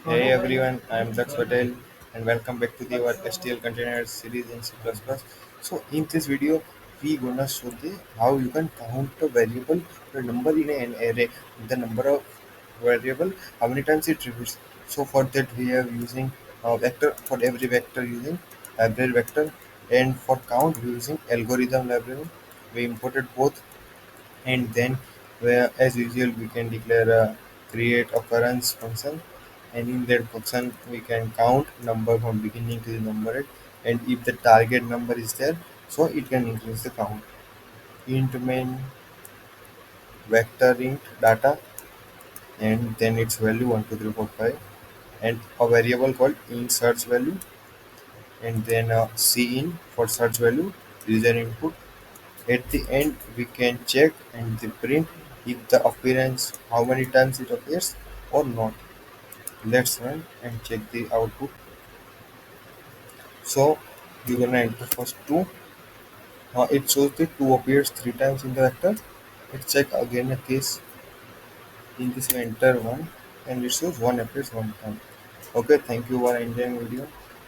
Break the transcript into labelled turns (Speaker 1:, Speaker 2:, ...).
Speaker 1: Hey everyone, I am Daksh Patel and welcome back to the our STL containers series in C++. So in this video, we gonna show the how you can count a variable or number in an array, the number of variable, how many times it repeats. So for that we are using vector for every vector using library vector, and for count we using algorithm library. We imported both, and then where as usual we can declare a create occurrence function, and in that function we can count number from beginning to the number end, and if the target number is there, so it can increase the count. Int main vector int data, and then its value 1 2 3 4 5, and a variable called int search value, and then c in for search value user input. At the end, we can check and the print if the appearance, how many times it appears or not. Let's run and check the output. So we're gonna enter first 2. It shows the 2 appears 3 times in the vector. Let's check again a case. In this we enter 1 and it shows 1 appears 1 time. Okay, thank you for enjoying video.